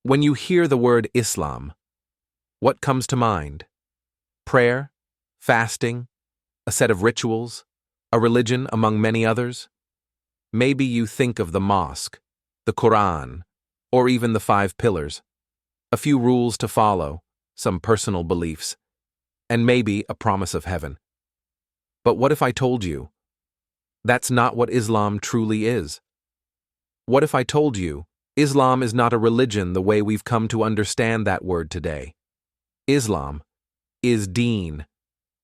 When you hear the word Islam, what comes to mind? Prayer, fasting, a set of rituals, a religion among many others? Maybe you think of the mosque, the Quran, or even the 5 pillars, a few rules to follow, some personal beliefs, and maybe a promise of heaven. But what if I told you that's not what Islam truly is? What if I told you Islam is not a religion the way we've come to understand that word today? Islam is Deen,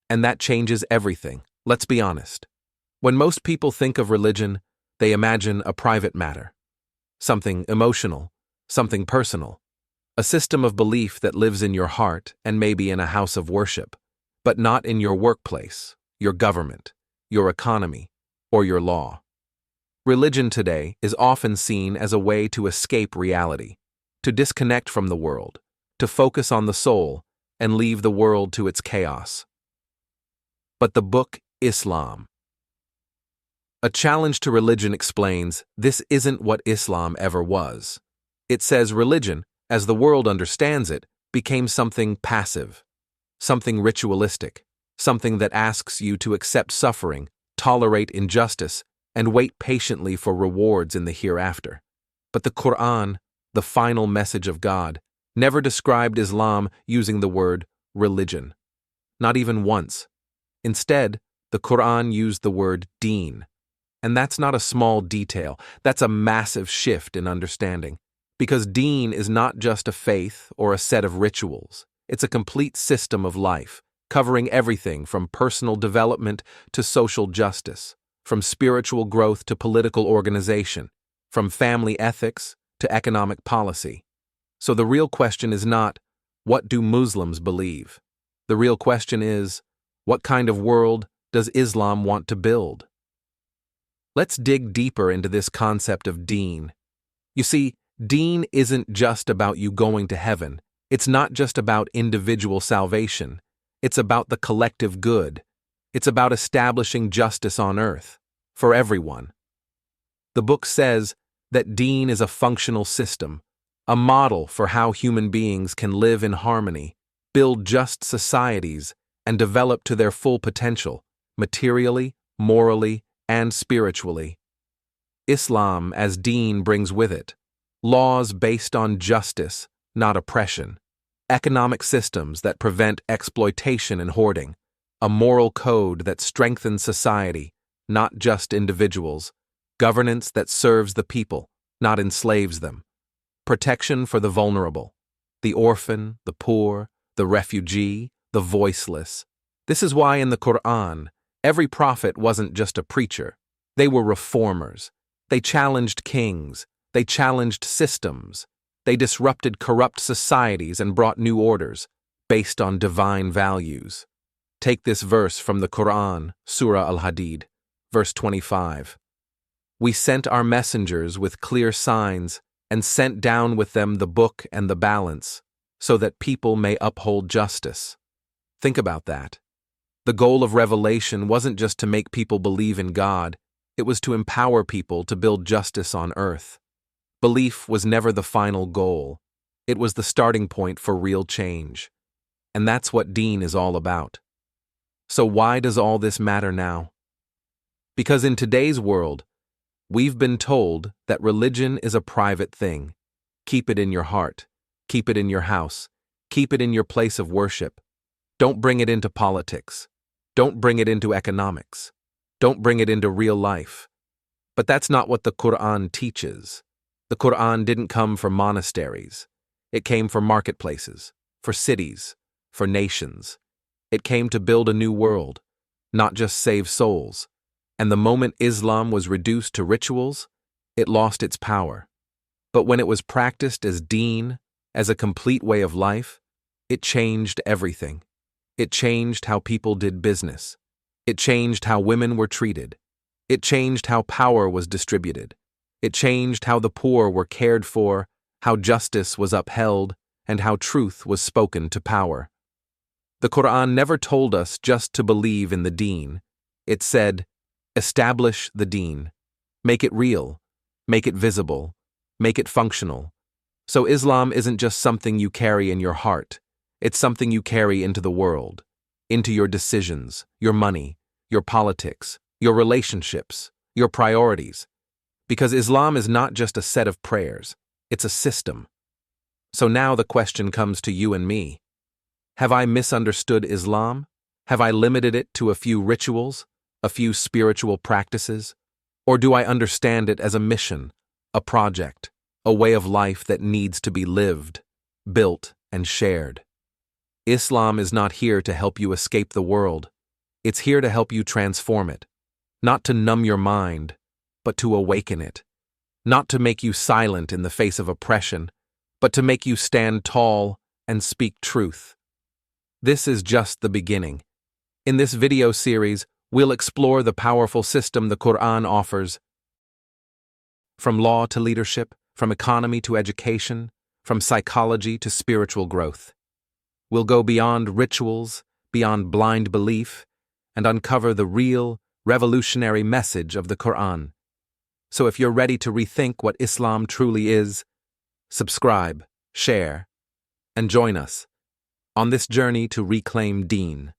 and that changes everything. Let's be honest. When most people think of religion, they imagine a private matter, something emotional, something personal, a system of belief that lives in your heart and maybe in a house of worship, but not in your workplace, your government, your economy, or your law. Religion today is often seen as a way to escape reality, to disconnect from the world, to focus on the soul and leave the world to its chaos. But the book Islam, a challenge to religion, explains this isn't what Islam ever was. It says religion, as the world understands it, became something passive, something ritualistic, something that asks you to accept suffering, tolerate injustice, and wait patiently for rewards in the hereafter. But the Quran, the final message of God, never described Islam using the word religion. Not even once. Instead, the Quran used the word deen. And that's not a small detail, that's a massive shift in understanding. Because deen is not just a faith or a set of rituals. It's a complete system of life, covering everything from personal development to social justice, from spiritual growth to political organization, from family ethics to economic policy. So the real question is not, what do Muslims believe? The real question is, what kind of world does Islam want to build? Let's dig deeper into this concept of deen. You see, deen isn't just about you going to heaven. It's not just about individual salvation. It's about the collective good. It's about establishing justice on earth, for everyone. The book says that deen is a functional system, a model for how human beings can live in harmony, build just societies, and develop to their full potential, materially, morally, and spiritually. Islam as deen brings with it laws based on justice, not oppression, economic systems that prevent exploitation and hoarding, a moral code that strengthens society, not just individuals, governance that serves the people, not enslaves them, protection for the vulnerable, the orphan, the poor, the refugee, the voiceless. This is why in the Quran, every prophet wasn't just a preacher. They were reformers. They challenged kings. They challenged systems. They disrupted corrupt societies and brought new orders based on divine values. Take this verse from the Quran, Surah Al-Hadid, verse 25. We sent our messengers with clear signs and sent down with them the book and the balance, so that people may uphold justice. Think about that. The goal of revelation wasn't just to make people believe in God, it was to empower people to build justice on earth. Belief was never the final goal. It was the starting point for real change. And that's what Deen is all about. So why does all this matter now? Because in today's world, we've been told that religion is a private thing. Keep it in your heart. Keep it in your house. Keep it in your place of worship. Don't bring it into politics. Don't bring it into economics. Don't bring it into real life. But that's not what the Quran teaches. The Quran didn't come for monasteries. It came for marketplaces, for cities, for nations. It came to build a new world, not just save souls. And the moment Islam was reduced to rituals, it lost its power. But when it was practiced as deen, as a complete way of life, it changed everything. It changed how people did business. It changed how women were treated. It changed how power was distributed. It changed how the poor were cared for, how justice was upheld, and how truth was spoken to power. The Quran never told us just to believe in the deen. It said, establish the deen. Make it real. Make it visible. Make it functional. So Islam isn't just something you carry in your heart, it's something you carry into the world, into your decisions, your money, your politics, your relationships, your priorities. Because Islam is not just a set of prayers, it's a system. So now the question comes to you and me. Have I misunderstood Islam? Have I limited it to a few rituals, a few spiritual practices? Or do I understand it as a mission, a project, a way of life that needs to be lived, built, and shared? Islam is not here to help you escape the world. It's here to help you transform it. Not to numb your mind, but to awaken it. Not to make you silent in the face of oppression, but to make you stand tall and speak truth. This is just the beginning. In this video series, we'll explore the powerful system the Quran offers. From law to leadership, from economy to education, from psychology to spiritual growth. We'll go beyond rituals, beyond blind belief, and uncover the real, revolutionary message of the Quran. So if you're ready to rethink what Islam truly is, subscribe, share, and join us on this journey to reclaim Deen.